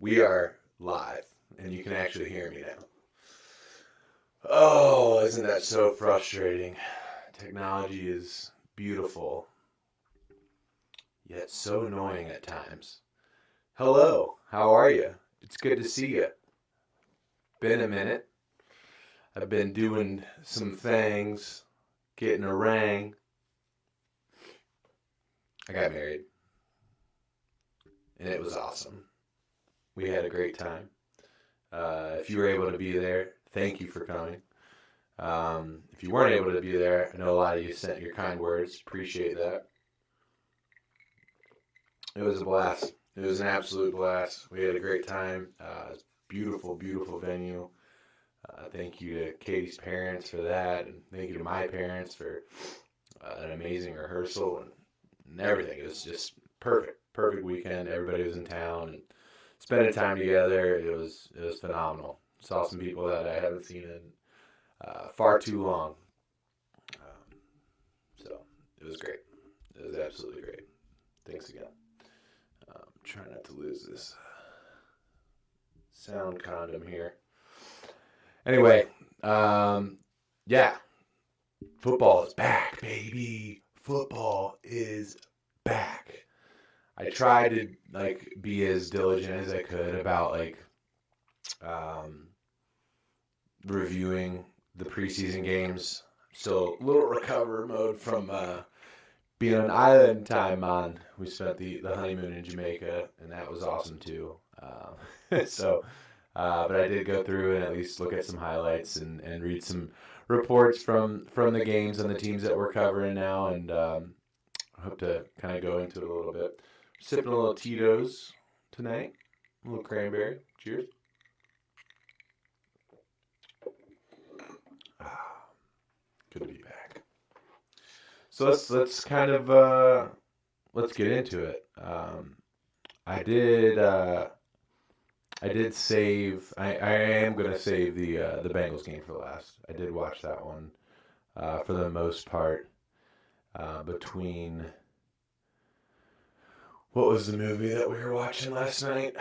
We are live, and you can actually hear me now. Oh, isn't that so frustrating? Technology is beautiful, yet so annoying at times. Hello, how are you? It's good to see you. Been a minute. I've been doing some things, getting a ring. I got married, and it was awesome. We had a great time. If you were able to be there, thank you for coming. If you weren't able to be there, I know a lot of you sent your kind words. Appreciate that. It was a blast. It was an absolute blast. We had a great time. Beautiful, beautiful venue. Thank you to Katie's parents for that, and thank you to my parents for an amazing rehearsal and everything. It was just perfect weekend. Everybody was in town and spending time together. It was phenomenal. Saw some people that I haven't seen in far too long. So it was great. It was absolutely great. Thanks again. Try not to lose this sound condom here. Anyway, yeah, football is back, baby. Football is back. I tried to be as diligent as I could about reviewing the preseason games. Still a little recover mode from being on island time on. We spent the honeymoon in Jamaica, and that was awesome too. But I did go through and at least look at some highlights and read some reports from the games and the teams that we're covering now, and I hope to kind of go into it a little bit. Sipping a little Tito's tonight, a little cranberry. Cheers. Good to be back. So let's kind of let's get into it. I did save. I am gonna save the Bengals game for last. I did watch that one for the most part. Between what was the movie that we were watching last night?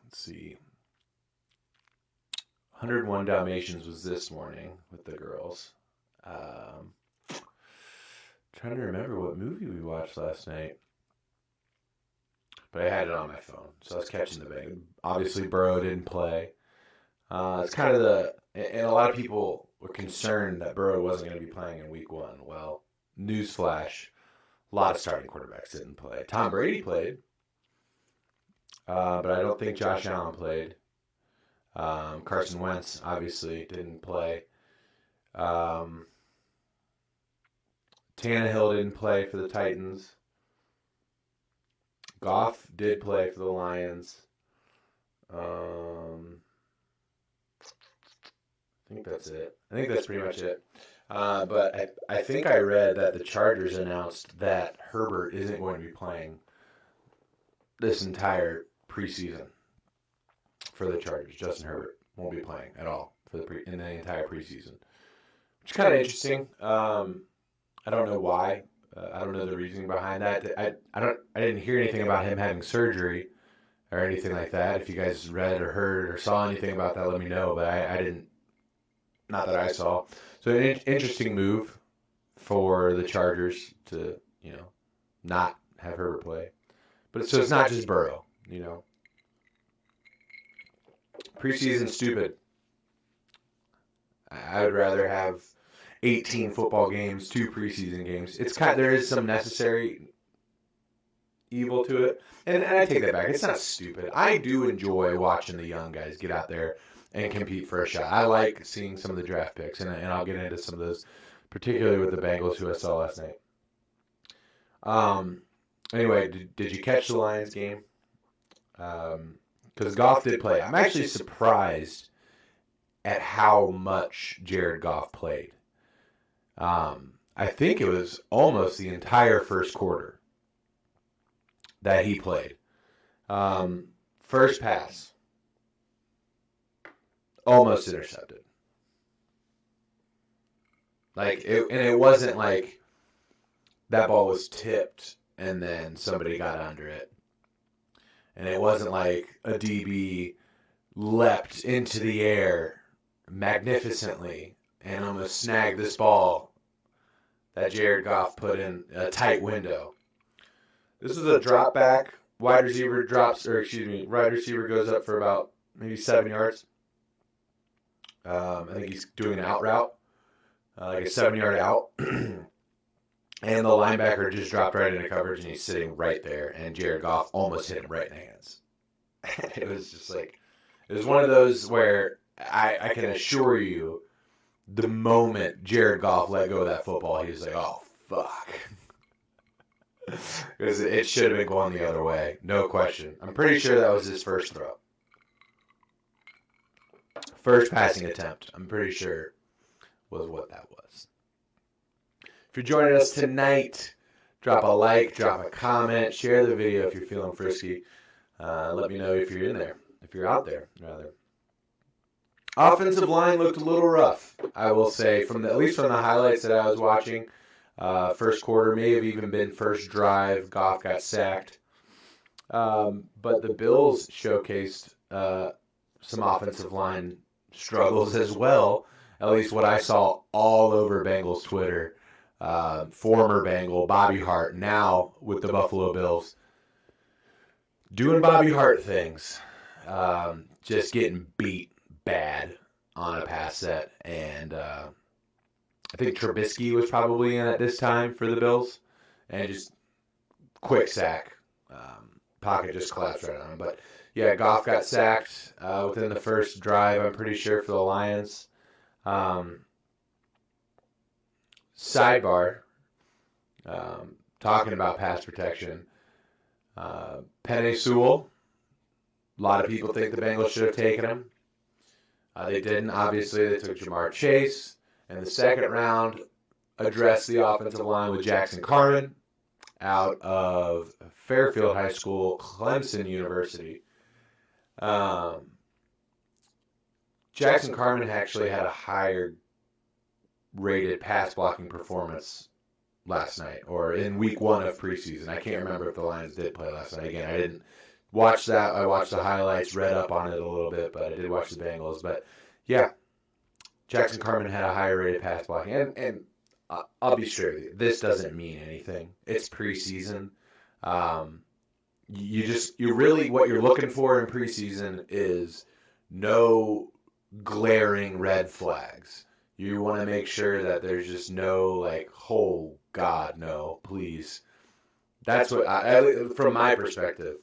Let's see. 101 Dalmatians was this morning with the girls. Trying to remember what movie we watched last night. But I had it on my phone, so I was catching the bang. Obviously, Burrow didn't play. It's kind of and a lot of people were concerned that Burrow wasn't going to be playing in Week 1. Well, newsflash, a lot of starting quarterbacks didn't play. Tom Brady played, but I don't think Josh Allen played. Carson Wentz obviously didn't play. Tannehill didn't play for the Titans. Goff did play for the Lions. I think that's it. I think that's pretty much it. But I think I read that the Chargers announced that Herbert isn't going to be playing this entire preseason for the Chargers. Justin Herbert won't be playing at all in the entire preseason, which is kind of interesting. I don't know why. I don't know the reasoning behind that. I didn't hear anything about him having surgery or anything like that. If you guys read or heard or saw anything about that, let me know. But I didn't. Not that I saw. So an interesting move for the Chargers to not have Herbert play. But so it's not just Burrow. Preseason stupid. I would rather have 18 football games, 2 preseason games. There is some necessary evil to it, and I take that back. It's not stupid. I do enjoy watching the young guys get out there and compete for a shot. I like seeing some of the draft picks, and I'll get into some of those, particularly with the Bengals, who I saw last night. Anyway, did you catch the Lions game? Because Goff did play. I'm actually surprised at how much Jared Goff played. I think it was almost the entire first quarter that he played. First pass, almost intercepted. It wasn't like that ball was tipped and then somebody got under it And it wasn't like a DB leapt into the air magnificently and almost snagged this ball that Jared Goff put in a tight window. This is a drop back. Wide receiver goes up for about maybe 7 yards. I think he's doing an out route, like a 7-yard out. And the linebacker just dropped right into coverage, and he's sitting right there. And Jared Goff almost hit him right in the hands. It was just like, it was one of those where I can assure you, the moment Jared Goff let go of that football, he was like, oh, fuck. Because it should have been going the other way, no question. I'm pretty sure that was his first throw. First passing attempt, I'm pretty sure, was what that was. If you're joining us tonight, drop a like, drop a comment, share the video if you're feeling frisky. Let me know if you're in there, if you're out there, rather. Offensive line looked a little rough, I will say, at least from the highlights that I was watching. First quarter, may have even been first drive. Goff got sacked. But the Bills showcased some offensive line struggles as well, at least what I saw all over Bengals Twitter. Former Bengal Bobby Hart, now with the Buffalo Bills, doing Bobby Hart things, just getting beat bad on a pass set. And I think Trubisky was probably in at this time for the Bills, and just quick sack. Pocket just collapsed right on him. But yeah, Goff got sacked within the first drive, I'm pretty sure, for the Lions. Sidebar, talking about pass protection. Penei Sewell, a lot of people think the Bengals should have taken him. They didn't. Obviously, they took Jamar Chase. In the second round, addressed the offensive line with Jackson Carman out of Fairfield High School, Clemson University. Jackson Carman actually had a higher rated pass blocking performance last night, or in week 1 of preseason. I can't remember if the Lions did play last night. Again, I didn't watch that. I watched the highlights, read up on it a little bit, but I did watch the Bengals. But yeah, Jackson Carman had a higher rated pass blocking. And I'll be straight with you, this doesn't mean anything. It's preseason. You really, what you're looking for in preseason is no glaring red flags. You want to make sure that there's just no, like, oh, God, no, please. That's what, from my perspective.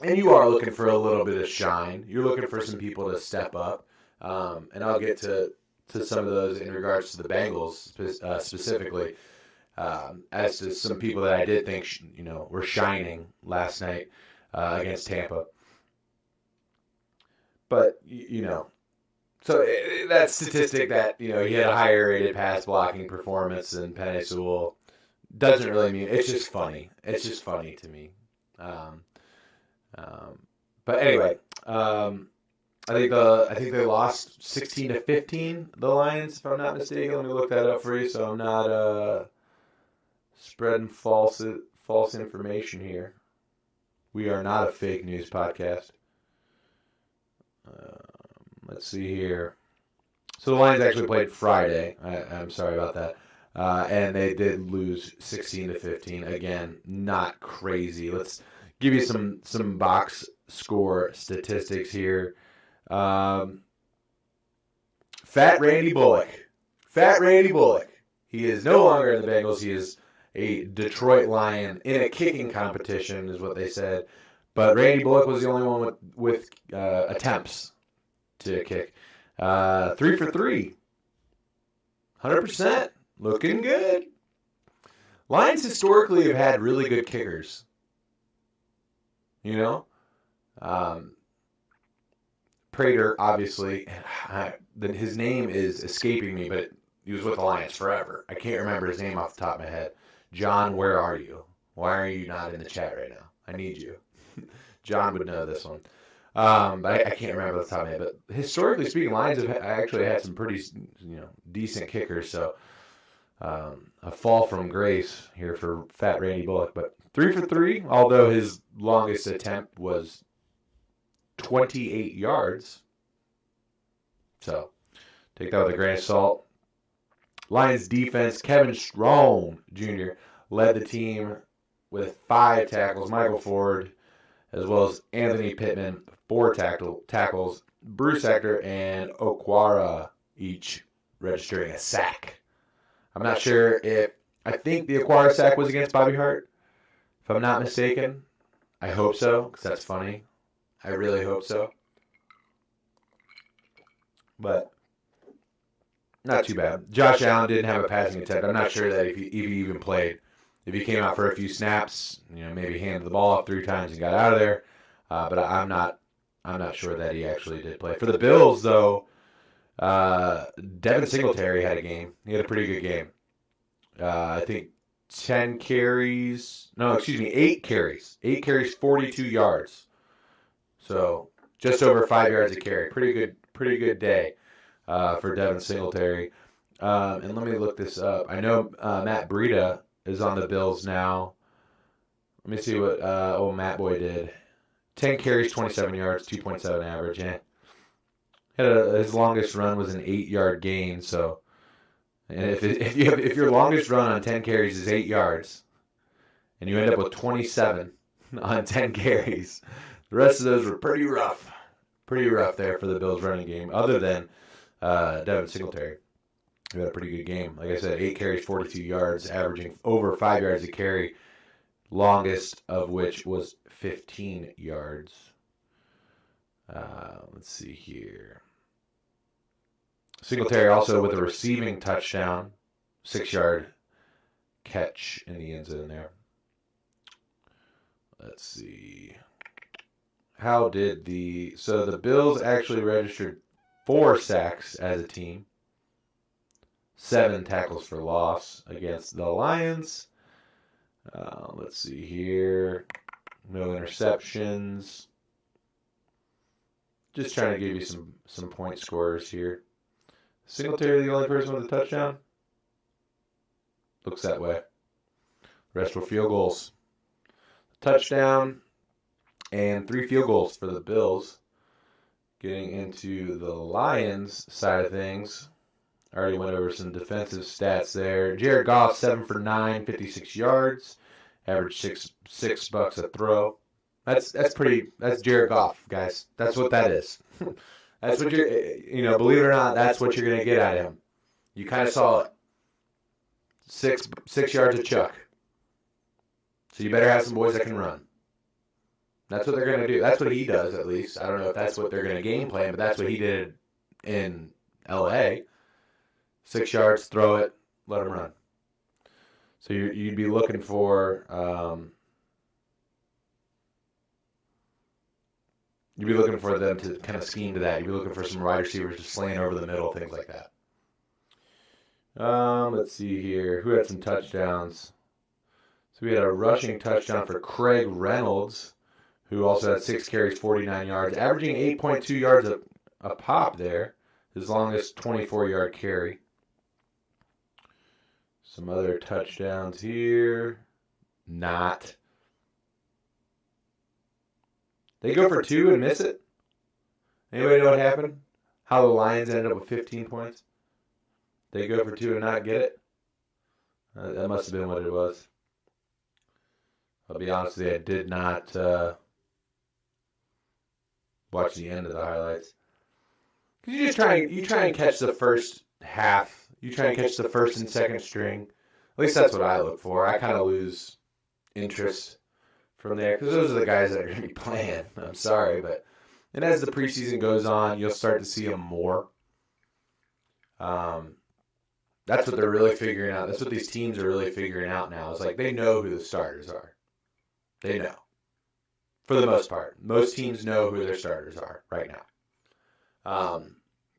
And you are looking for a little bit of shine. You're looking for some people to step up. And I'll get to some of those in regards to the Bengals specifically, as to some people that I did think, were shining last night against Tampa. But, so that statistic that, he had a higher rated pass blocking performance than Penei Sewell doesn't really mean, it's just funny. It's just funny to me. But anyway, I think they lost 16-15, the Lions, if I'm not mistaken. Let me look that up for you, so I'm not spreading false information here. We are not a fake news podcast. Let's see here. So the Lions actually played Friday. I'm sorry about that. And they did lose 16-15. Again, not crazy. Let's give you some box score statistics here. Fat Randy Bullock. He is no longer in the Bengals. He is a Detroit Lion in a kicking competition, is what they said. But Randy Bullock was the only one with attempts to kick. 3 for 3. 100%. Looking good. Lions historically have had really good kickers. Prater, obviously, his name is escaping me, but he was with the Lions forever. I can't remember his name off the top of my head. John, where are you? Why are you not in the chat right now? I need you. John would know this one. But I can't remember off the top of my head. But historically speaking, Lions have actually had some pretty, decent kickers. So a fall from grace here for Fat Randy Bullock. But 3 for 3, although his longest attempt was 28 yards. So take that with a grain of salt. Lions defense, Kevin Strong Jr. led the team with 5 tackles. Michael Ford, as well as Anthony Pittman, 4 tackles. Bruce Hector and Okwara each registering a sack. I'm not sure if, I think the Okwara sack was against Bobby Hart, if I'm not mistaken. I hope so, because that's funny. I really hope so. But not too bad. Josh Allen didn't have a passing attempt. I'm not sure that if he even played. If he came out for a few snaps, maybe handed the ball off 3 times and got out of there. But I'm not sure that he actually did play. For the Bills, though, Devin Singletary had a game. He had a pretty good game. I think 8 carries. 8 carries, 42 yards. So just over 5 yards a carry. Pretty good day for Devin Singletary. And let me look this up. I know Matt Breida is on the Bills now. Let me see what Matt Boy did. 10 carries, 27 yards, 2.7 average. His longest run was an 8-yard gain. So, and if your longest run on 10 carries is 8 yards, and you end up with 27 on 10 carries, the rest of those were pretty rough there for the Bills running game. Other than Devin Singletary, who had a pretty good game. Like I said, 8 carries, 42 yards, averaging over 5 yards a carry. Longest of which was 15 yards. Let's see here. Singletary also with a receiving touchdown, 6-yard catch in the end zone there. Let's see. So the Bills actually registered 4 sacks as a team, 7 tackles for loss against the Lions. Let's see here. No interceptions. Just trying to give you some point scorers here. Singletary the only person with a touchdown? Looks that way. The rest were field goals. Touchdown and 3 field goals for the Bills. Getting into the Lions side of things. I already went over some defensive stats there. Jared Goff, 7 for 9, 56 yards. Averaged six bucks a throw. That's Jared Goff, guys. That's what that is. That's what believe it or not, that's what you're going to get out of him. You kind of saw it. 6 yards of chuck. So you better have some boys that can run. That's what they're going to do. That's what he does, at least. I don't know if that's what they're going to game plan, but that's what he did in L.A. 6 yards, throw it, let him run. So you'd be looking for them to kind of scheme to that. You'd be looking for some wide receivers just slaying over the middle, things like that. Let's see here. Who had some touchdowns? So we had a rushing touchdown for Craig Reynolds, who also had 6 carries, 49 yards, averaging 8.2 yards a pop there. His longest 24-yard carry. Some other touchdowns here. Not. They go for 2 and miss it? Anybody know what happened? How the Lions ended up with 15 points? They go for 2 and not get it? That must have been what it was. I'll be honest with you, I did not watch the end of the highlights. Because you try and catch the first half. You try and catch the first and second string. At least that's what I look for. I kind of lose interest from there because those are the guys that are going to be playing. I'm sorry, but and as the preseason goes on, you'll start to see them more. That's what they're really figuring out. That's what these teams are really figuring out now. It's like they know who the starters are. They know. For the most part. Most teams know who their starters are right now.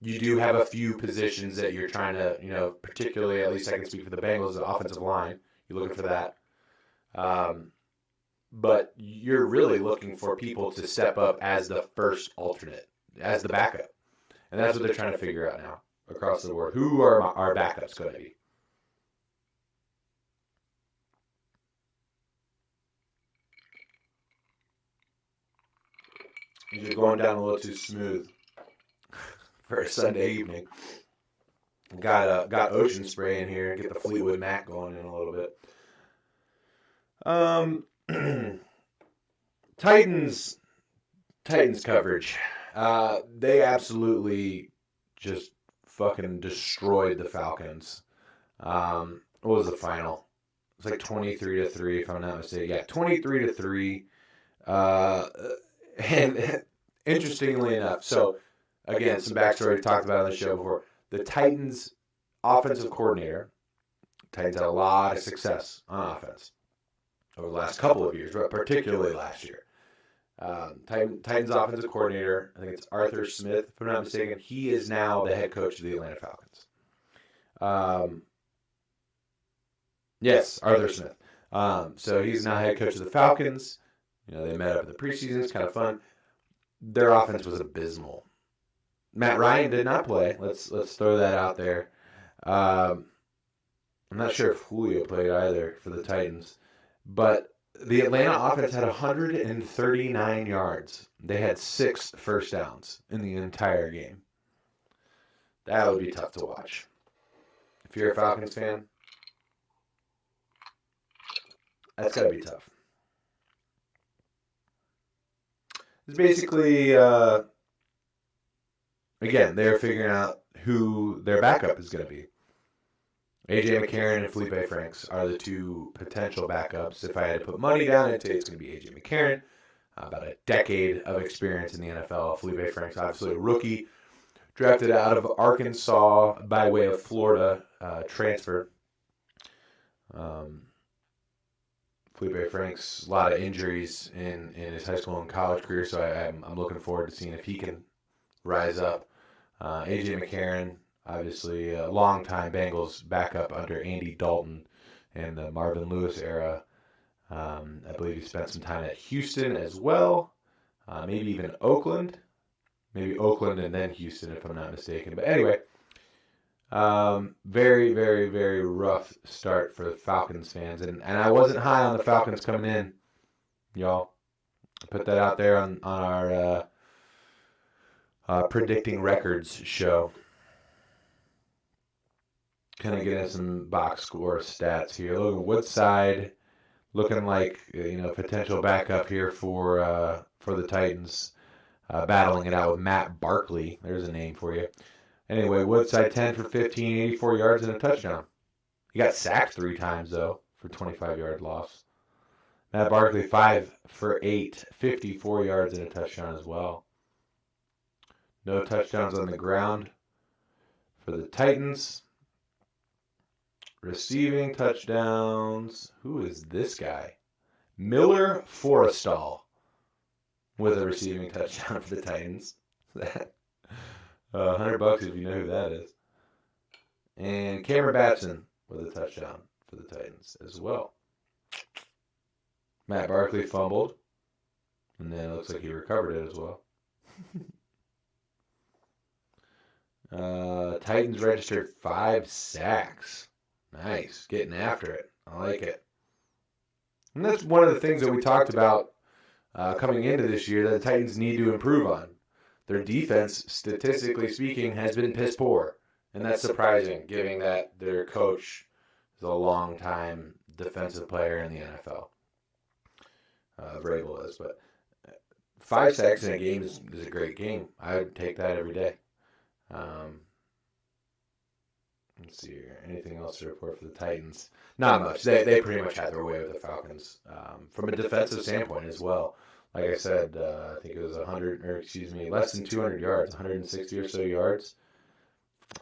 You do have a few positions that you're trying to, particularly, at least I can speak for the Bengals, the offensive line. You're looking for that. But you're really looking for people to step up as the first alternate, as the backup. And that's what they're trying to figure out now across the board. Who are our backups going to be? You're going down a little too smooth for a Sunday evening. Got ocean spray in here. Get the Fleetwood Mac going in a little bit. Titans coverage. They absolutely just fucking destroyed the Falcons. What was the final? It was like 23-3, if I'm not mistaken. Yeah, 23-3. And interestingly enough, so again, some backstory we talked about on the show before. The Titans offensive coordinator, Titans had a lot of success on offense over the last couple of years, but particularly last year. Titans offensive coordinator, I think it's Arthur Smith, if I'm not mistaken. He is now the head coach of the Atlanta Falcons. Yes, Arthur Smith. So he's now head coach of the Falcons. You know, they met up in the preseason. It's kind of fun. Their offense was abysmal. Matt Ryan did not play. Let's throw that out there. I'm not sure if Julio played either for the Titans, but the Atlanta offense had 139 yards. They had 6 first downs in the entire game. That would be tough to watch. If you're a Falcons fan, that's got to be tough. It's basically, again, they're figuring out who their backup is going to be. A.J. McCarron and Felipe Franks are the 2 potential backups. If I had to put money down, I'd say it's going to be A.J. McCarron. About a decade of experience in the NFL. Felipe Franks, obviously a rookie, drafted out of Arkansas by way of Florida, transfer. Felipe Franks, a lot of injuries in his high school and college career, so I'm looking forward to seeing if he can rise up. A.J. McCarron, obviously a longtime Bengals backup under Andy Dalton in the Marvin Lewis era. I believe he spent some time at Houston as well, maybe even Oakland. Maybe Oakland and then Houston, if I'm not mistaken. But anyway, very, very, very rough start for the Falcons fans. And I wasn't high on the Falcons coming in, y'all. I put that out there on our Predicting Records show. Kind of getting some box score stats here. Logan Woodside looking like, potential backup here for the Titans. Battling it out with Matt Barkley. There's a name for you. Anyway, Woodside 10 for 15, 84 yards and a touchdown. He got sacked 3 times, though, for 25-yard loss. Matt Barkley 5 for 8, 54 yards and a touchdown as well. No touchdowns on the ground for the Titans. Receiving touchdowns. Who is this guy? Miller Forrestal with a receiving touchdown for the Titans. $100 if you know who that is. And Cameron Batson with a touchdown for the Titans as well. Matt Barkley fumbled. And then it looks like he recovered it as well. Titans registered 5 sacks. Nice. Getting after it. I like it. And that's one of the things that we talked about coming into this year that the Titans need to improve on. Their defense, statistically speaking, has been piss poor. And that's surprising, given that their coach is a long-time defensive player in the NFL. Vrabel is. But 5 sacks in a game is a great game. I would take that every day. Let's see here. Anything else to report for the Titans? Not much. They pretty much had their way with the Falcons from a defensive standpoint as well. Like I said, I think it was less than 200 yards, 160 or so yards.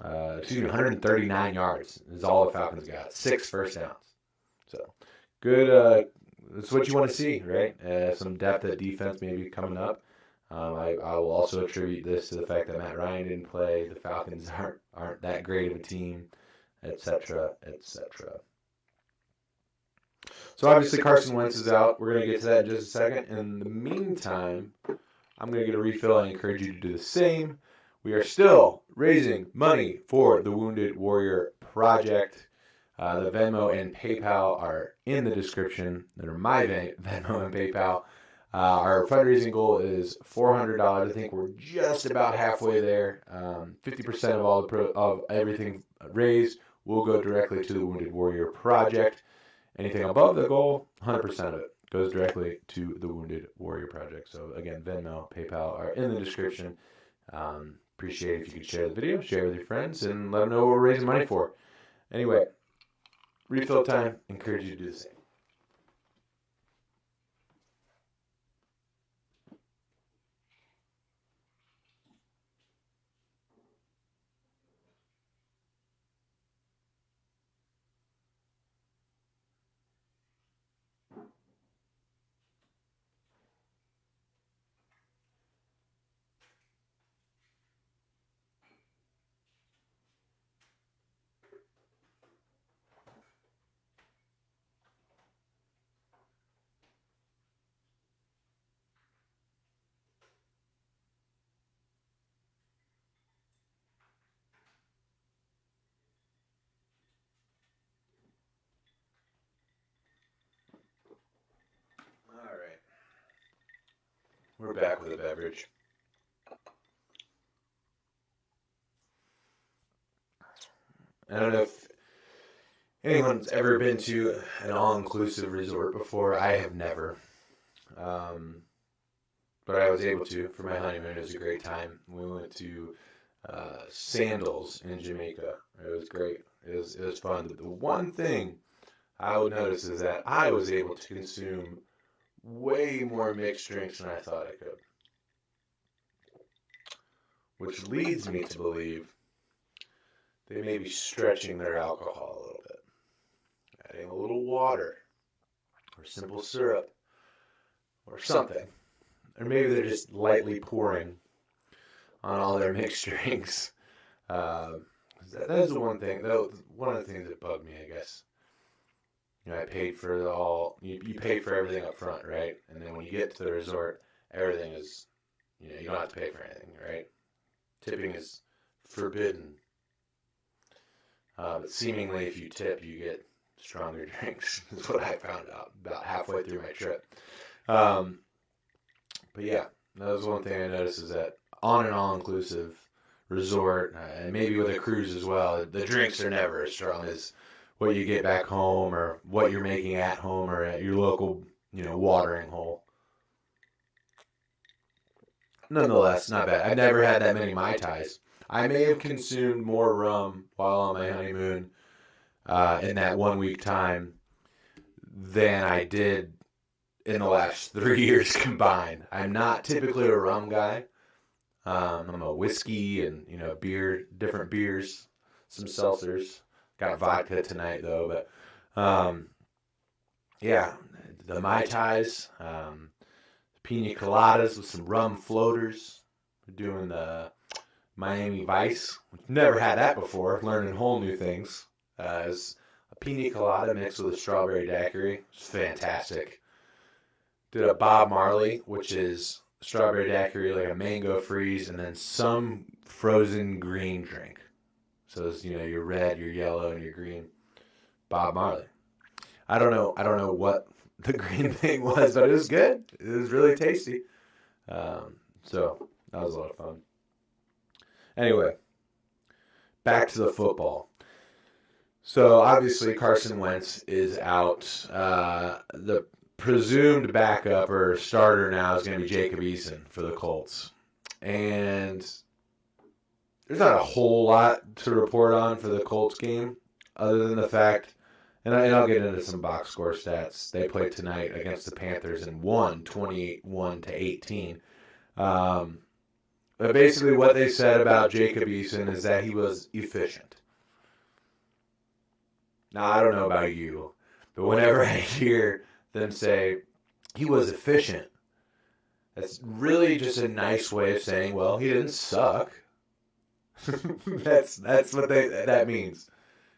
139 yards is all the Falcons got. 6 first downs. So good. That's what you want to see, right? Some depth at defense maybe coming up. I will also attribute this to the fact that Matt Ryan didn't play. The Falcons aren't that great of a team, etc., etc. So obviously Carson Wentz is out. We're going to get to that in just a second. In the meantime, I'm going to get a refill. I encourage you to do the same. We are still raising money for the Wounded Warrior Project. The Venmo and PayPal are in the description. They're my Venmo and PayPal. Our fundraising goal is $400. I think we're just about halfway there. 50% of of everything raised will go directly to the Wounded Warrior Project. Anything above the goal, 100% of it goes directly to the Wounded Warrior Project. So again, Venmo, PayPal are in the description. Appreciate it if you could share the video, share with your friends, and let them know what we're raising money for. Anyway, refill time. Encourage you to do the same. All right. We're back with a beverage. I don't know if anyone's ever been to an all-inclusive resort before. I have never. But I was able to for my honeymoon. It was a great time. We went to Sandals in Jamaica. It was great. It was fun. The one thing I would notice is that I was able to consume way more mixed drinks than I thought I could. Which leads me to believe they may be stretching their alcohol a little bit. Adding a little water or simple syrup or something. Or maybe they're just lightly pouring on all their mixed drinks. That is the one thing. One of the things that bugged me, I guess. I paid for you pay for everything up front, right? And then when you get to the resort, everything is, you don't have to pay for anything, right? Tipping is forbidden. But seemingly, if you tip, you get stronger drinks. Is what I found out about halfway through my trip. But yeah, that was one thing I noticed is that on an all-inclusive resort, and maybe with a cruise as well, the drinks are never as strong as what you get back home or what you're making at home or at your local, watering hole. Nonetheless, not bad. I've never had that many Mai Tais. I may have consumed more rum while on my honeymoon in that 1 week time than I did in the last 3 years combined. I'm not typically a rum guy. I'm a whiskey and, different beers, some seltzers. Got vodka tonight though, but yeah, the Mai Tais, pina coladas with some rum floaters. We're doing the Miami Vice. Never had that before. Learning whole new things. It's a pina colada mixed with a strawberry daiquiri. It's fantastic. Did a Bob Marley, which is strawberry daiquiri, like a mango freeze, and then some frozen green drink. So it's, your red, your yellow, and your green. Bob Marley. I don't know what the green thing was, but it was good. It was really tasty. So that was a lot of fun. Anyway, back to the football. So obviously Carson Wentz is out. The presumed backup or starter now is going to be Jacob Eason for the Colts. And there's not a whole lot to report on for the Colts game other than the fact, and I'll get into some box score stats. They played tonight against the Panthers and won 28-18. But basically what they said about Jacob Eason is that he was efficient. Now, I don't know about you, but whenever I hear them say he was efficient, that's really just a nice way of saying, well, he didn't suck. That's what that means.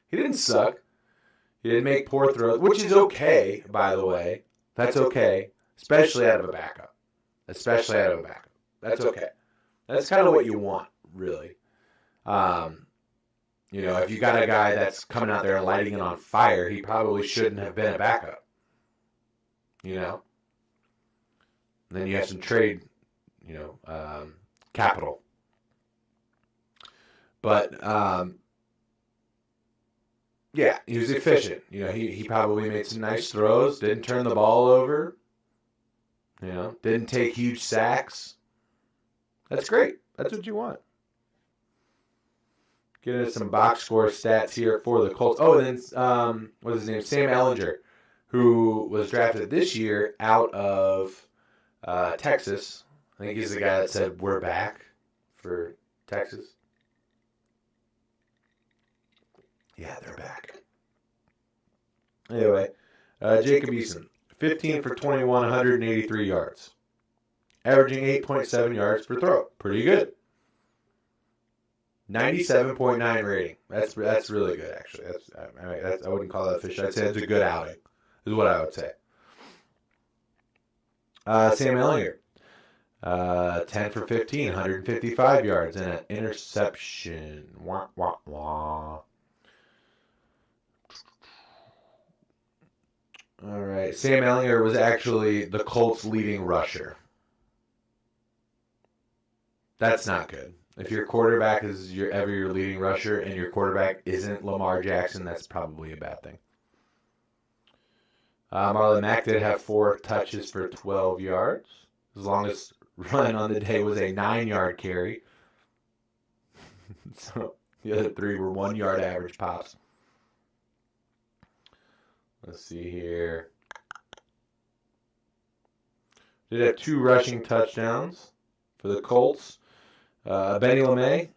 He didn't suck. He didn't make poor throws, which is okay, by the way. That's okay, especially out of a backup. That's okay. That's kind of what you want, really. If you got a guy that's coming out there and lighting it on fire, he probably shouldn't have been a backup. then you have some trade, capital. But yeah, he was efficient. He probably made some nice throws. Didn't turn the ball over. Didn't take huge sacks. That's great. That's what you want. Get into some box score stats here for the Colts. Oh, and then what's his name? Sam Ellinger, who was drafted this year out of Texas. I think he's the guy that said we're back for Texas. Yeah, they're back. Anyway, Jacob Eason, 15 for 21, 183 yards. Averaging 8.7 yards per throw. Pretty good. 97.9 rating. That's really good, actually. I wouldn't call that official. I'd say it's a good outing, is what I would say. Sam Ellinger, 10 for 15, 155 yards, and an interception. Wah, wah, wah. All right. Sam Ellinger was actually the Colts' leading rusher. That's not good. If your quarterback is your leading rusher and your quarterback isn't Lamar Jackson, that's probably a bad thing. Marlon Mack did have 4 touches for 12 yards. His longest run on the day was a 9-yard carry. So the other 3 were 1-yard average pops. Let's see here. Did have 2 rushing touchdowns for the Colts. Benny LeMay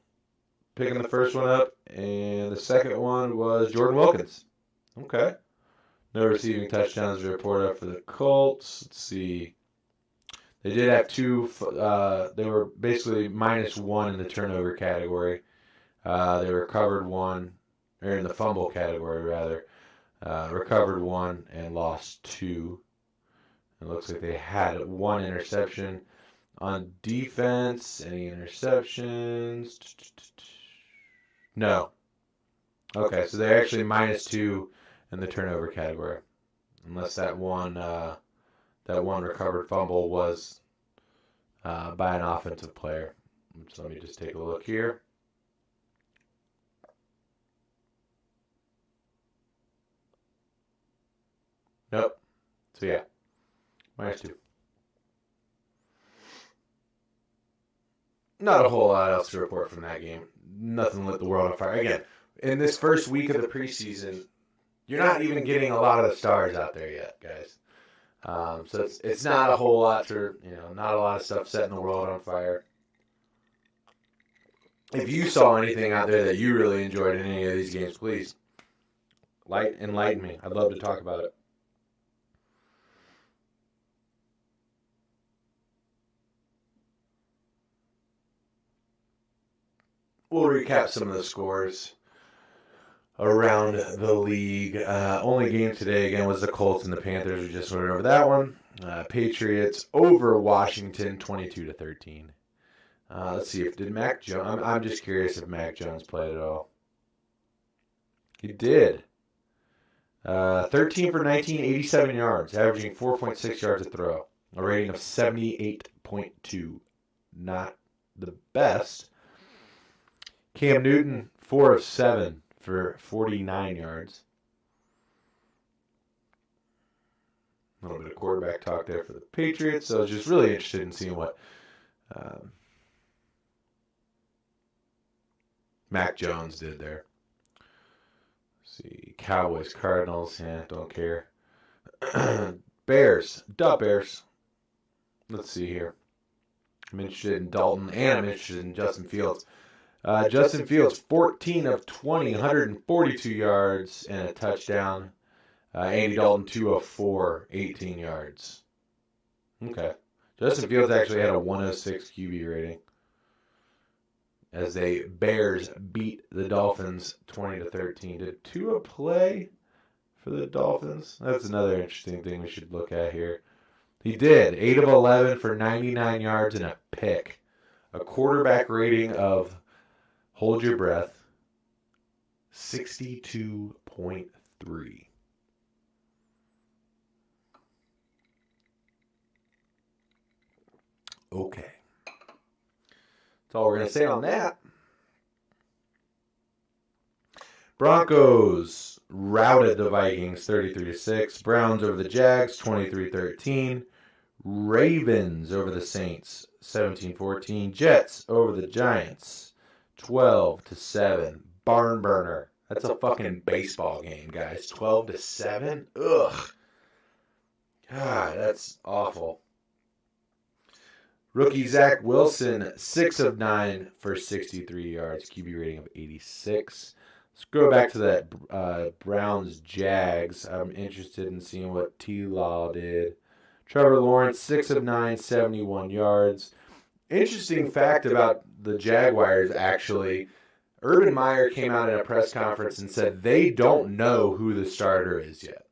picking the first one up, and the second one was Jordan Wilkins. Okay. No receiving touchdowns reported for the Colts. Let's see. They did have 2. They were basically -1 in the turnover category. They recovered 1, or in the fumble category, rather. Recovered 1 and lost 2. It looks like they had 1 interception. On defense, any interceptions? No. Okay, so they're actually -2 in the turnover category, unless that one recovered fumble was by an offensive player. So let me just take a look here. Nope. So yeah, -2. Not a whole lot else to report from that game. Nothing lit the world on fire. Again, in this first week of the preseason, you're not even getting a lot of the stars out there yet, guys. So it's not a whole lot to, not a lot of stuff setting the world on fire. If you saw anything out there that you really enjoyed in any of these games, please enlighten me. I'd love to talk about it. We'll recap some of the scores around the league. Only game today, again, was the Colts and the Panthers. We just went over that one. Patriots over Washington, 22-13. Let's see, did Mac Jones... I'm just curious if Mac Jones played at all. He did. 13 for 19, 87 yards, averaging 4.6 yards a throw. A rating of 78.2. Not the best. Cam Newton, 4 of 7 for 49 yards. A little bit of quarterback talk there for the Patriots. So I was just really interested in seeing what Mac Jones did there. Let's see, Cowboys, Cardinals, don't care. Bears, Bears. Let's see here. I'm interested in Dalton, and I'm interested in Justin Fields. Justin Fields, 14 of 20, 142 yards and a touchdown. Andy Dalton, 2 of 4, 18 yards. Okay. Justin Fields actually had a 106 QB rating as the Bears beat the Dolphins 20-13. Did Tua play for the Dolphins? That's another interesting thing we should look at here. He did. 8 of 11 for 99 yards and a pick. A quarterback rating of, hold your breath, 62.3. Okay. That's all we're going to say on that. Broncos routed the Vikings 33-6. Browns over the Jags 23-13. Ravens over the Saints 17-14. Jets over the Giants 12-7. Barn burner. That's a fucking baseball game, guys. 12-7. Ugh. God, that's awful. Rookie Zach Wilson, 6 of 9 for 63 yards, QB rating of 86. Let's go back to that Browns-Jags. I'm interested in seeing what T-Law did. Trevor Lawrence, 6 of 9, 71 yards. Interesting fact about the Jaguars, actually. Urban Meyer came out in a press conference and said they don't know who the starter is yet.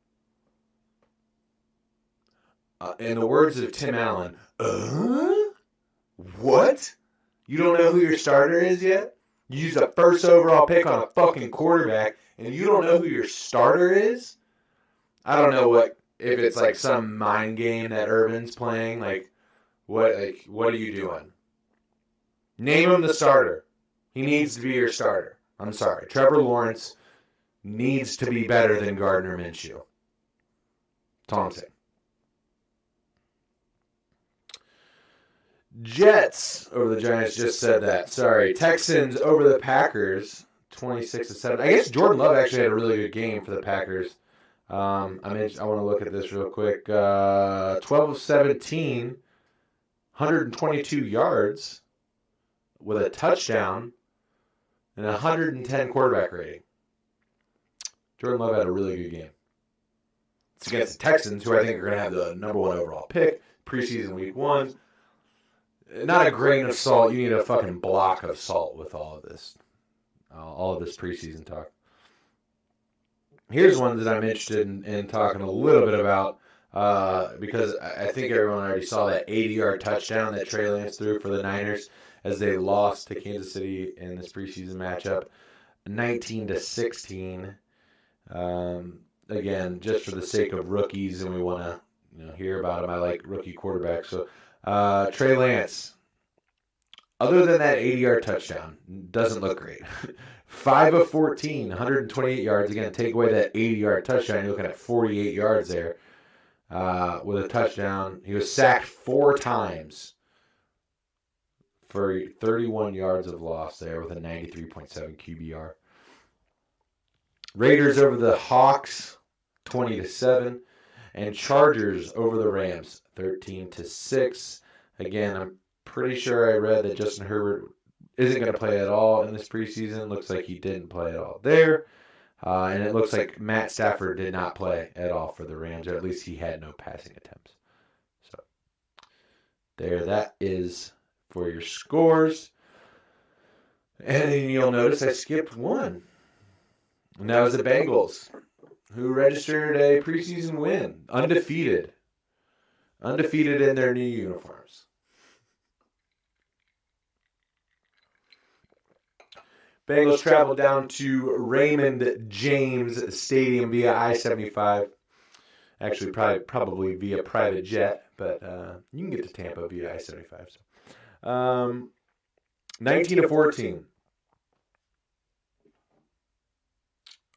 In the words of Tim Allen, what? You don't know who your starter is yet? You used a first overall pick on a fucking quarterback, and you don't know who your starter is? I don't know if it's like some mind game that Urban's playing. What are you doing? Name him the starter. He needs to be your starter. I'm sorry. Trevor Lawrence needs to be better than Gardner Minshew. That's all I'm saying. Jets over the Giants, just said that. Sorry. Texans over the Packers, 26-7. I guess Jordan Love actually had a really good game for the Packers. I want to look at this real quick. 12 of 17, 122 yards with a touchdown and 110 quarterback rating. Jordan Love had a really good game. It's against the Texans, who I think are going to have the number 1 overall pick, preseason week 1. Not a grain of salt. You need a fucking block of salt with all of this preseason talk. Here's one that I'm interested in talking a little bit about because I think everyone already saw that 80-yard touchdown that Trey Lance threw for the Niners as they lost to Kansas City in this preseason matchup, 19-16. Again, just for the sake of rookies, and we want to hear about them. I like rookie quarterbacks. So Trey Lance, other than that 80-yard touchdown, doesn't look great. 5 of 14, 128 yards. Again, take away that 80-yard touchdown, you're looking at 48 yards there with a touchdown. He was sacked 4 times for 31 yards of loss there with a 93.7 QBR. Raiders over the Hawks, 20-7. And Chargers over the Rams, 13-6. Again, I'm pretty sure I read that Justin Herbert isn't going to play at all in this preseason. Looks like he didn't play at all there. And it looks like Matt Stafford did not play at all for the Rams, or at least he had no passing attempts. So there, that is for your scores. And you'll notice I skipped one. And that was the Bengals, who registered a preseason win, undefeated in their new uniforms. Bengals traveled down to Raymond James Stadium via I-75. Actually, probably via private jet, but you can get to Tampa via I-75. So, 19-14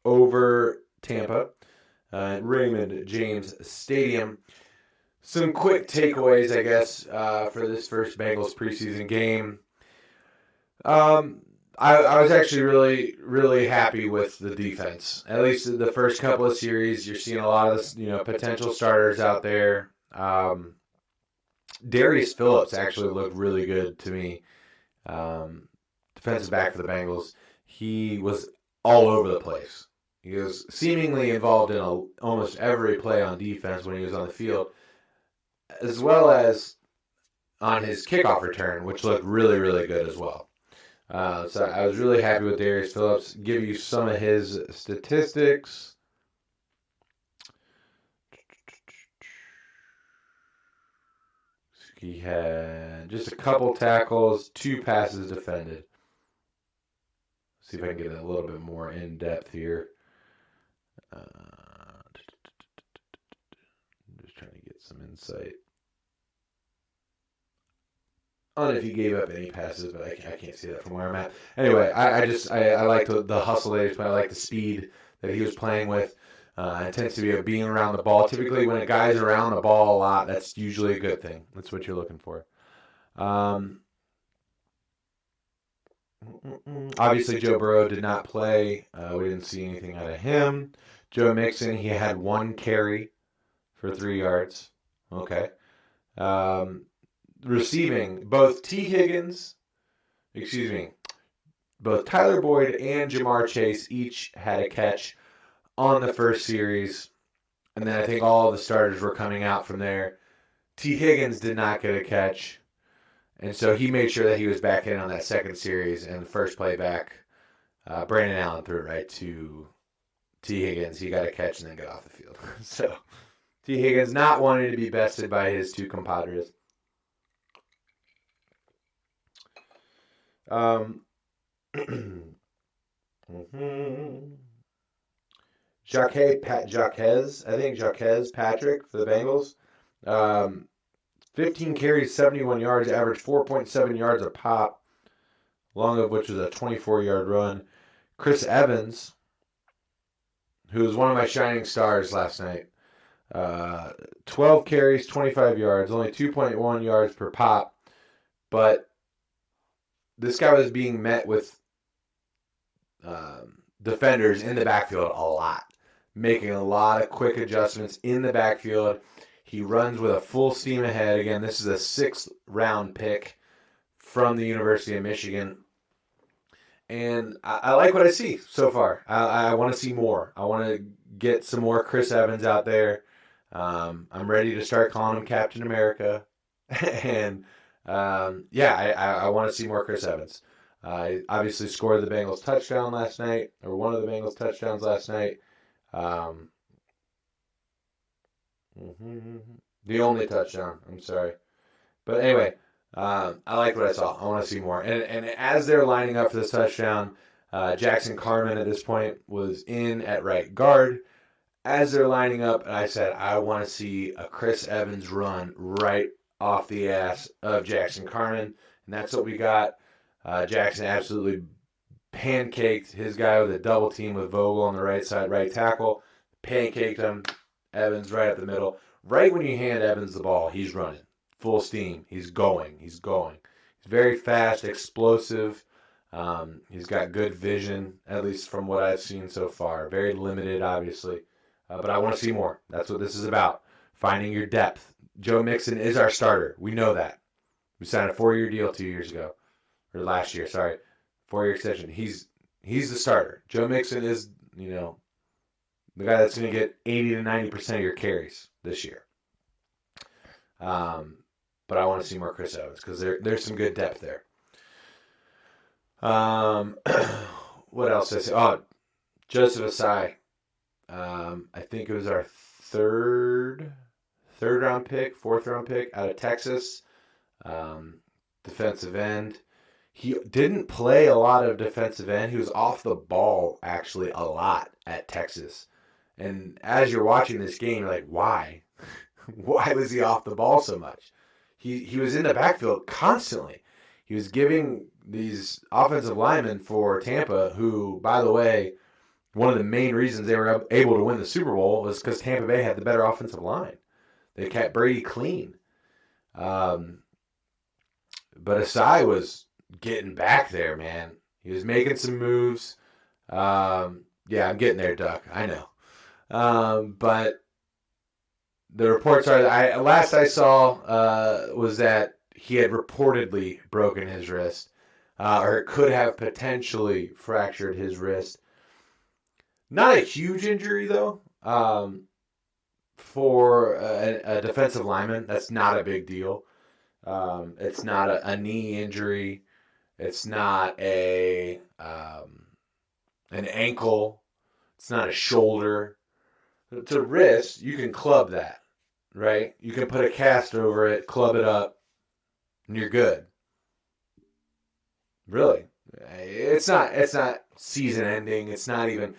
over Tampa. Raymond James Stadium. Some quick takeaways, I guess, for this first Bengals preseason game. I was actually really, really happy with the defense. At least the first couple of series, you're seeing a lot of potential starters out there. Darius Phillips actually looked really good to me. Defensive back for the Bengals. He was all over the place. He was seemingly involved in almost every play on defense when he was on the field, as well as on his kickoff return, which looked really, really good as well. So I was really happy with Darius Phillips. Give you some of his statistics. He had just a couple tackles, 2 passes defended. See if I can get a little bit more in depth here. I'm just trying to get some insight. on if he gave up any passes, but I can't see that from where I'm at. Anyway, I like the hustle that he's playing. I like the speed that he was playing with. It tends to be being around the ball. Typically, when a guy's around the ball a lot, that's usually a good thing. That's what you're looking for. Obviously, Joe Burrow did not play. We didn't see anything out of him. Joe Mixon, he had 1 carry for 3 yards. Okay. Receiving, both both Tyler Boyd and Jamar Chase each had a catch on the first series. And then I think all the starters were coming out from there. T. Higgins did not get a catch. And so he made sure that he was back in on that second series. And the first play back, Brandon Allen threw it right to T. Higgins. He got a catch and then got off the field. So T. Higgins not wanting to be bested by his 2 compadres. Jaquez Patrick for the Bengals. 15 carries, 71 yards, averaged 4.7 yards a pop, long of which was a 24-yard run. Chris Evans, who was one of my shining stars last night, 12 carries, 25 yards, only 2.1 yards per pop, but this guy was being met with defenders in the backfield a lot, making a lot of quick adjustments in the backfield. He runs with a full steam ahead. Again, this is a 6th-round pick from the University of Michigan. And I like what I see so far. I want to see more. I want to get some more Chris Evans out there. I'm ready to start calling him Captain America. And, I want to see more Chris Evans. I obviously scored the Bengals touchdown last night, or one of the Bengals touchdowns last night. The only touchdown. I'm sorry. But anyway, I like what I saw. I want to see more. And as they're lining up for this touchdown, Jackson Carman at this point was in at right guard. As they're lining up, and I said, I want to see a Chris Evans run right off the ass of Jackson Carman. And that's what we got. Jackson absolutely pancaked his guy with a double team with Vogel on the right side, right tackle. Pancaked him. Evans right up the middle. Right when you hand Evans the ball, he's running. Full steam. He's going. He's very fast, explosive. He's got good vision, at least from what I've seen so far. Very limited, obviously. But I want to see more. That's what this is about. Finding your depth. Joe Mixon is our starter. We know that. We signed a 4-year deal 2 years ago. Or last year, sorry. 4-year extension. He's the starter. Joe Mixon is, the guy that's going to get 80 to 90% of your carries this year. But I want to see more Chris Evans because there's some good depth there. What else did I say? Oh, Joseph Asai. I think it was our fourth round pick out of Texas. Defensive end. He didn't play a lot of defensive end. He was off the ball actually a lot at Texas. And as you're watching this game, you're like, why? Why was he off the ball so much? He was in the backfield constantly. He was giving these offensive linemen for Tampa, who, by the way, one of the main reasons they were able to win the Super Bowl was because Tampa Bay had the better offensive line. They kept Brady clean. But Asai was getting back there, man. He was making some moves. I'm getting there, Duck. I know. But the reports are that last I saw was that he had reportedly broken his wrist, or could have potentially fractured his wrist. Not a huge injury though. For a defensive lineman, that's not a big deal. It's not a knee injury. It's not an ankle. It's not a shoulder. It's a wrist. You can club that, right? You can put a cast over it, club it up, and you're good. Really. It's not season ending. It's not even.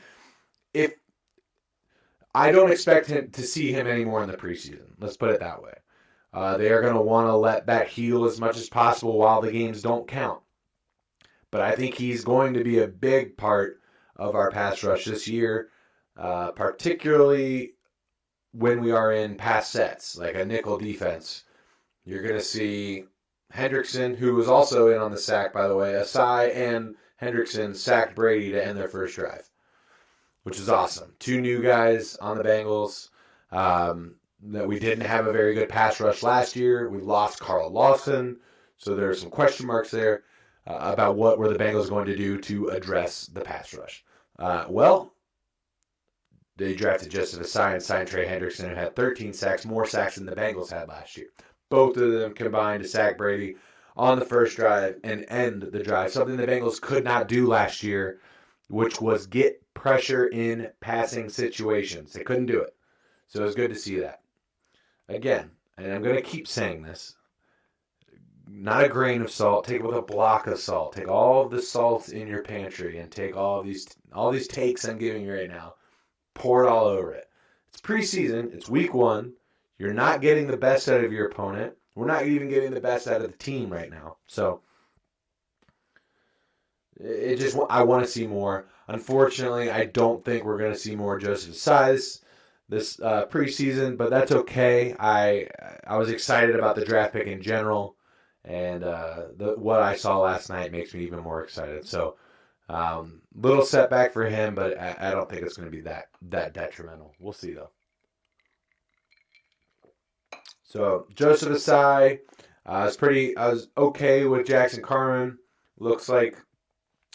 If I don't expect him to see him anymore in the preseason. Let's put it that way. They are going to want to let that heal as much as possible while the games don't count. But I think he's going to be a big part of our pass rush this year, particularly when we are in pass sets, like a nickel defense. You're going to see Hendrickson, who was also in on the sack, by the way. Asai and Hendrickson sacked Brady to end their first drive, which is awesome. Two new guys on the Bengals. That we didn't have a very good pass rush last year. We lost Carl Lawson, so there are some question marks there about what were the Bengals going to do to address the pass rush. Well, they drafted Joseph Asai and signed Trey Hendrickson, who had 13 sacks, more sacks than the Bengals had last year. Both of them combined to sack Brady on the first drive and end the drive, something the Bengals could not do last year, which was get pressure in passing situations. They couldn't do it. So it was good to see that. Again, and I'm going to keep saying this, not a grain of salt, take it with a block of salt. Take all of the salt in your pantry and take all these takes I'm giving you right now, pour it all over it. It's preseason, it's week 1. You're not getting the best out of your opponent. We're not even getting the best out of the team right now. So I want to see more. Unfortunately, I don't think we're going to see more Joseph Size this preseason, but that's okay. I was excited about the draft pick in general, and what I saw last night makes me even more excited. So, little setback for him, but I don't think it's going to be that detrimental. We'll see though. So Joseph Asai, I was okay with Jackson Carman. Looks like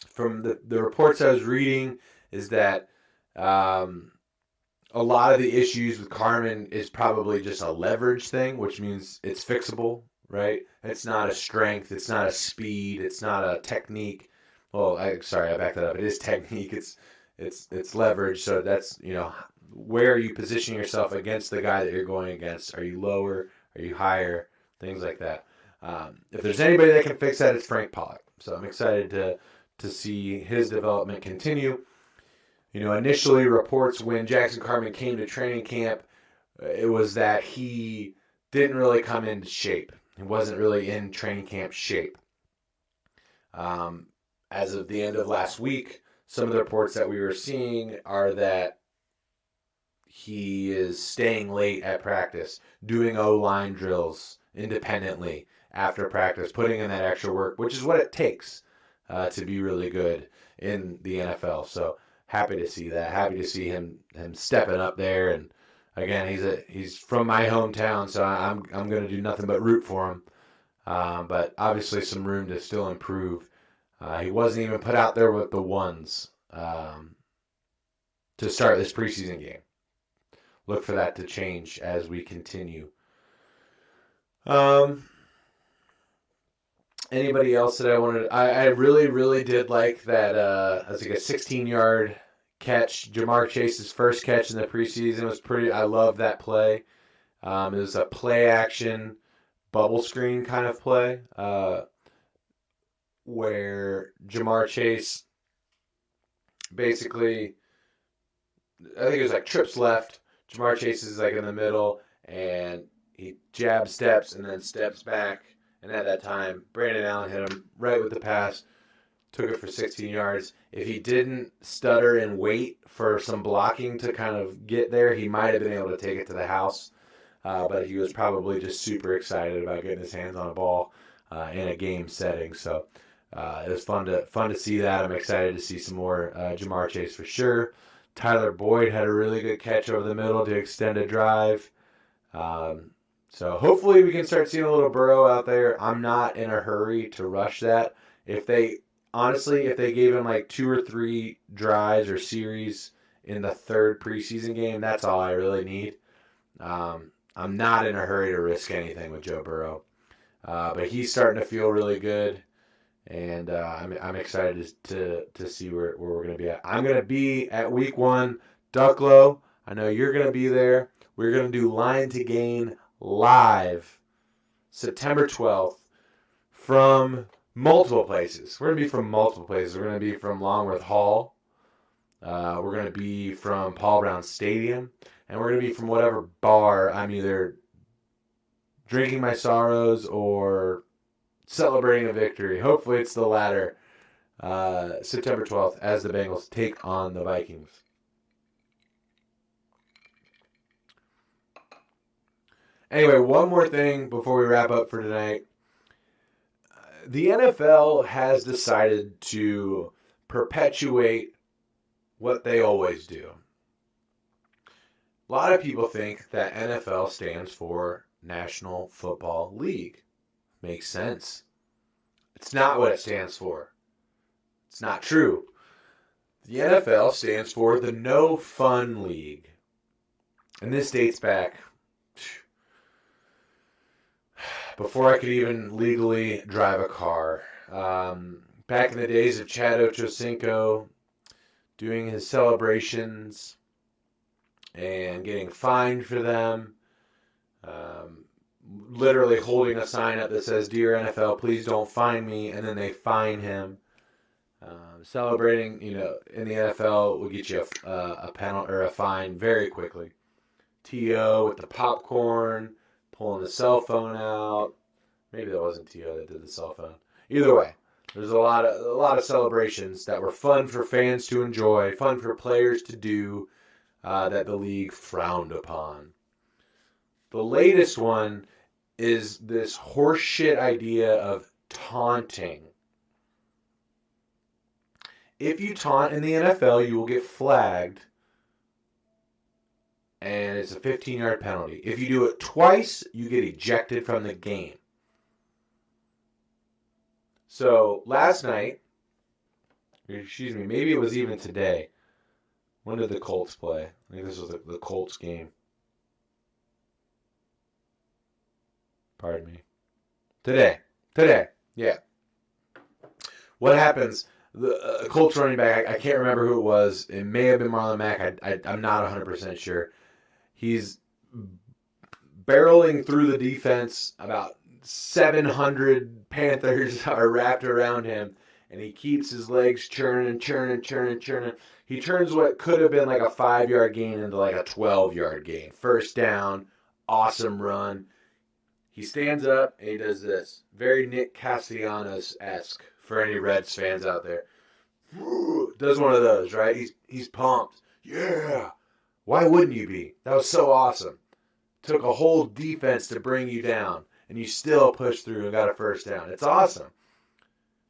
from the reports I was reading is that a lot of the issues with Carman is probably just a leverage thing, which means it's fixable, right? It's not a strength, it's not a speed, it's not a technique. Well, I backed that up. It is technique. It's leverage. So that's, where are you positioning yourself against the guy that you're going against? Are you lower? Are you higher? Things like that. If there's anybody that can fix that, it's Frank Pollock. So I'm excited to see his development continue. Initially reports when Jackson Carman came to training camp, it was that he didn't really come into shape. He wasn't really in training camp shape. As of the end of last week, some of the reports that we were seeing are that he is staying late at practice, doing O-line drills independently after practice, putting in that extra work, which is what it takes to be really good in the NFL. So happy to see that. Happy to see him stepping up there. And again, he's from my hometown, so I'm going to do nothing but root for him. But obviously some room to still improve. He wasn't even put out there with the ones to start this preseason game. Look for that to change as we continue. Anybody else that I wanted? I really, really did like that. It was like a 16-yard catch. Jamar Chase's first catch in the preseason was pretty. I love that play. It was a play action bubble screen kind of play where Jamar Chase basically, I think it was like trips left. Jamar Chase is like in the middle, and he jab steps and then steps back. And at that time, Brandon Allen hit him right with the pass, took it for 16 yards. If he didn't stutter and wait for some blocking to kind of get there, he might have been able to take it to the house. But he was probably just super excited about getting his hands on a ball in a game setting. So it was fun to see that. I'm excited to see some more Jamar Chase for sure. Tyler Boyd had a really good catch over the middle to extend a drive. So hopefully we can start seeing a little Burrow out there. I'm not in a hurry to rush that. If they gave him like 2 or 3 drives or series in the third preseason game, that's all I really need. I'm not in a hurry to risk anything with Joe Burrow. But he's starting to feel really good. And I'm excited to see where we're going to be at. I'm going to be at week 1, Ducklow. I know you're going to be there. We're going to do Line to Gain live September 12th from multiple places. We're going to be from multiple places. We're going to be from Longworth Hall. We're going to be from Paul Brown Stadium. And we're going to be from whatever bar I'm either drinking my sorrows or celebrating a victory. Hopefully it's the latter. September 12th as the Bengals take on the Vikings. Anyway, one more thing before we wrap up for tonight. The NFL has decided to perpetuate what they always do. A lot of people think that NFL stands for National Football League. Makes sense. It's not what it stands for. It's not true. The NFL stands for the No Fun League. And this dates back before I could even legally drive a car. Back in the days of Chad Ochocinco doing his celebrations and getting fined for them. Literally holding a sign up that says, "Dear NFL, please don't fine me," and then they fine him. Celebrating, in the NFL will get you a penalty or a fine very quickly. T.O. with the popcorn, pulling the cell phone out. Maybe that wasn't T.O. that did the cell phone. Either way, there's a lot of celebrations that were fun for fans to enjoy, fun for players to do, that the league frowned upon. The latest one is this horseshit idea of taunting. If you taunt in the NFL, you will get flagged, and it's a 15-yard penalty. If you do it twice, you get ejected from the game. So last night, maybe it was even today. When did the Colts play? I think this was the Colts game. Pardon me. Today, yeah. What happens? The Colts running back, I can't remember who it was. It may have been Marlon Mack. I'm not 100% sure. He's barreling through the defense. About 700 Panthers are wrapped around him, and he keeps his legs churning. He turns what could have been like a 5-yard gain into like a 12-yard gain. First down, awesome run. He stands up and he does this. Very Nick Castellanos-esque for any Reds fans out there. Does one of those, right? He's pumped. Yeah. Why wouldn't you be? That was so awesome. Took a whole defense to bring you down, and you still pushed through and got a first down. It's awesome.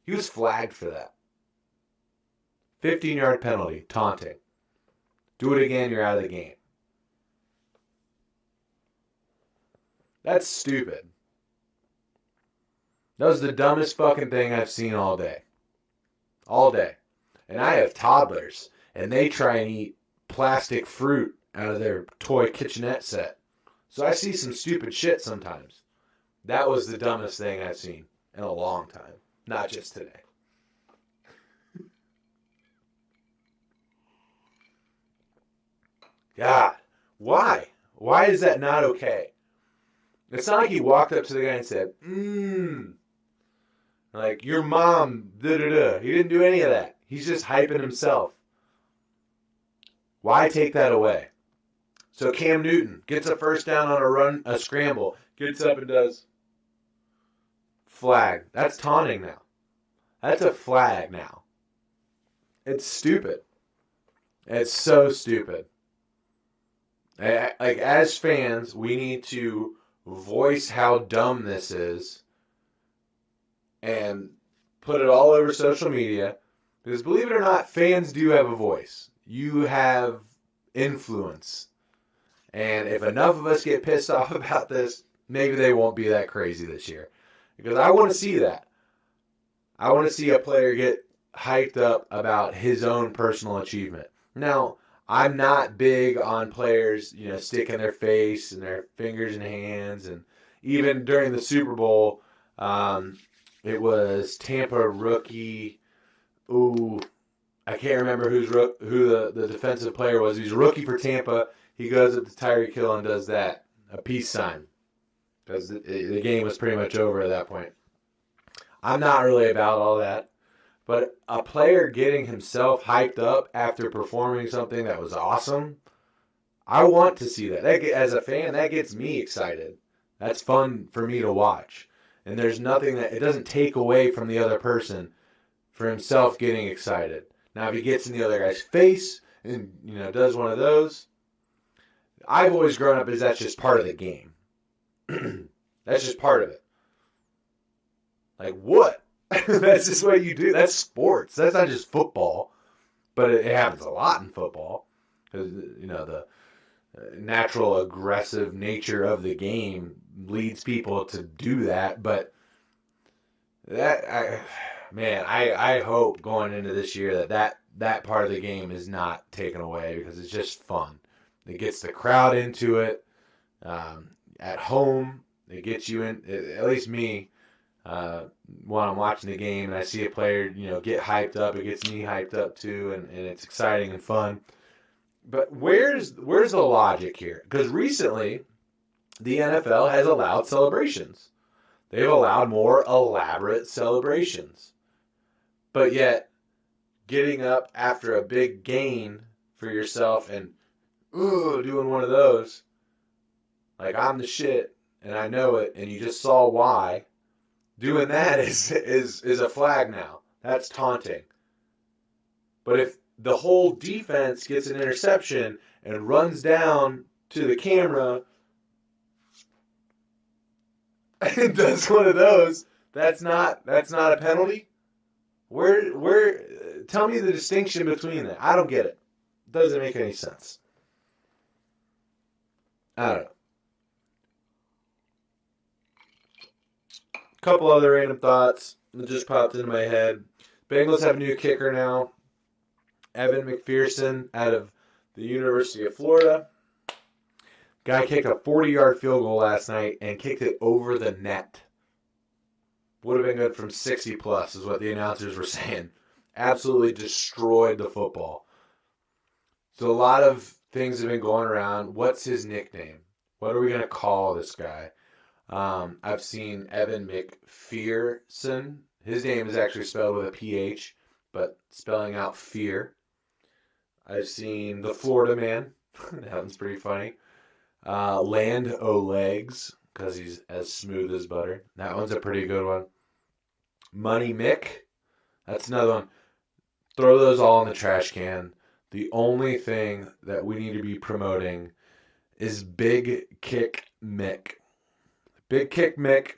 He was flagged for that. 15-yard penalty, taunting. Do it again, you're out of the game. That's stupid. That was the dumbest fucking thing I've seen all day. All day. And I have toddlers, and they try and eat plastic fruit out of their toy kitchenette set. So I see some stupid shit sometimes. That was the dumbest thing I've seen in a long time. Not just today. God, why? Why is that not okay? It's not like he walked up to the guy and said, like, your mom, da-da-da. He didn't do any of that. He's just hyping himself. Why take that away? So Cam Newton gets a first down on a scramble, gets up and does flag. That's taunting now. That's a flag now. It's stupid. It's so stupid. Like, as fans, we need to voice how dumb this is and put it all over social media, because believe it or not, fans do have a voice. You have influence, and if enough of us get pissed off about this, maybe they won't be that crazy this year, because I want to see that. I want to see a player get hyped up about his own personal achievement. Now, I'm not big on players, sticking their face and their fingers and hands. And even during the Super Bowl, it was Tampa rookie. Ooh, I can't remember who the defensive player was. He's a rookie for Tampa. He goes up to Tyreek Hill and does that, a peace sign, because the game was pretty much over at that point. I'm not really about all that. But a player getting himself hyped up after performing something that was awesome, I want to see that. As a fan, that gets me excited. That's fun for me to watch. And there's nothing that it doesn't take away from the other person for himself getting excited. Now, if he gets in the other guy's face and does one of those, I've always grown up as that's just part of the game. That's just part of it. Like what? That's just what you do. That's sports. That's not just football, but it happens a lot in football because the natural aggressive nature of the game leads people to do that. But I hope going into this year that part of the game is not taken away because it's just fun. It gets the crowd into it. At home, it gets you in. At least me, when I'm watching the game and I see a player, get hyped up, it gets me hyped up too, and it's exciting and fun. But where's the logic here? Because recently, the NFL has allowed celebrations. They've allowed more elaborate celebrations. But yet, getting up after a big gain for yourself and doing one of those, like I'm the shit and I know it, and you just saw why. Doing that is a flag now. That's taunting. But if the whole defense gets an interception and runs down to the camera and does one of those, that's not a penalty? Where tell me the distinction between that. I don't get it. It doesn't make any sense. I don't know. Couple other random thoughts that just popped into my head. Bengals have a new kicker now. Evan McPherson out of the University of Florida. Guy kicked a 40-yard field goal last night and kicked it over the net. Would have been good from 60 plus is what the announcers were saying. Absolutely destroyed the football. So a lot of things have been going around. What's his nickname? What are we going to call this guy? I've seen Evan McPherson. His name is actually spelled with a PH, but spelling out fear. I've seen the Florida Man. That one's pretty funny. Land O'Legs, because he's as smooth as butter. That one's a pretty good one. Money Mick. That's another one. Throw those all in the trash can. The only thing that we need to be promoting is Big Kick Mick. Big Kick Mick.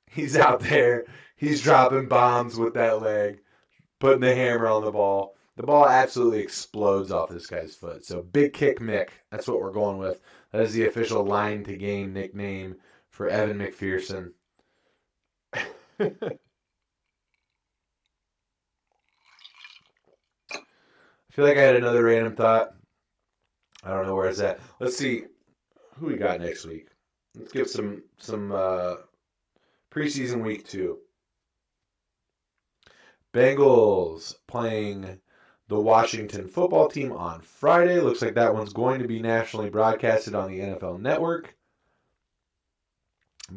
He's out there. He's dropping bombs with that leg, putting the hammer on the ball. The ball absolutely explodes off this guy's foot. So Big Kick Mick, that's what we're going with. That is the official line to game nickname for Evan McPherson. I feel like I had another random thought. I don't know where it's at. Let's see who we got next week. Let's give some preseason week 2. Bengals playing the Washington football team on Friday. Looks like that one's going to be nationally broadcasted on the NFL Network.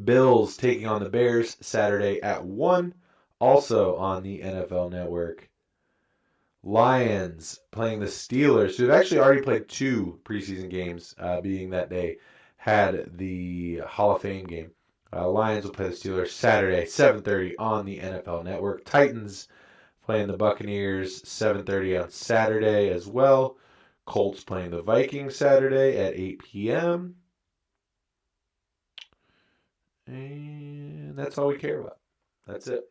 Bills taking on the Bears Saturday at 1, also on the NFL Network. Lions playing the Steelers, who have actually already played 2 preseason games, being that they had the Hall of Fame game. Lions will play the Steelers Saturday, 7:30 on the NFL Network. Titans playing the Buccaneers, 7:30 on Saturday as well. Colts playing the Vikings Saturday at 8 p.m. And that's all we care about. That's it.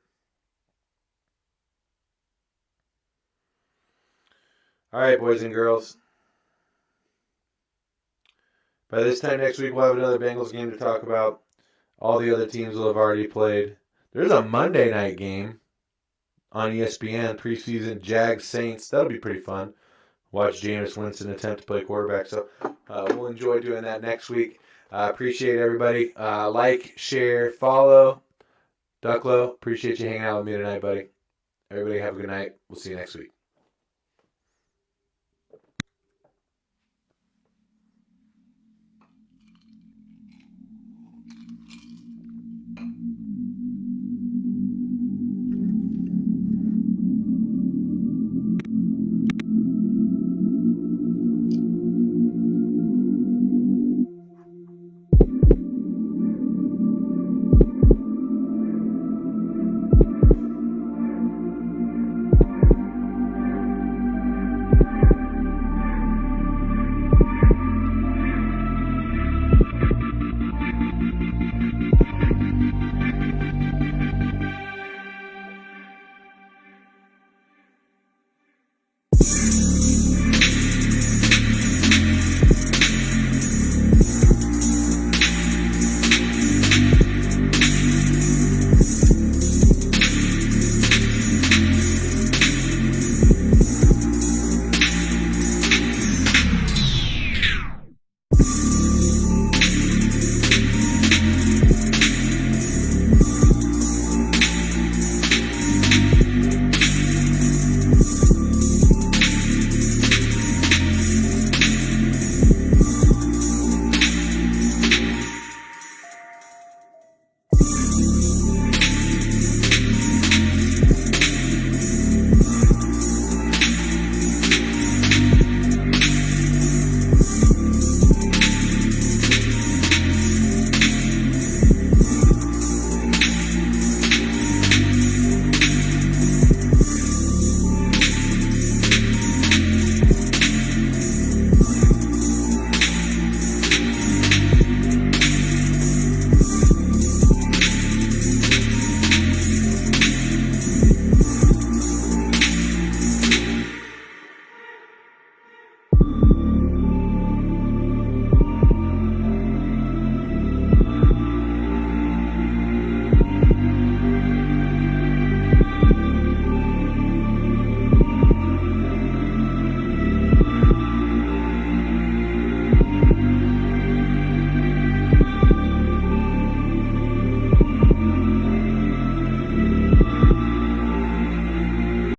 All right, boys and girls. By this time next week, we'll have another Bengals game to talk about. All the other teams will have already played. There's a Monday night game on ESPN, preseason Jags Saints. That'll be pretty fun. Watch Jameis Winston attempt to play quarterback. So we'll enjoy doing that next week. Appreciate everybody. Like, share, follow. Ducklow, appreciate you hanging out with me tonight, buddy. Everybody have a good night. We'll see you next week.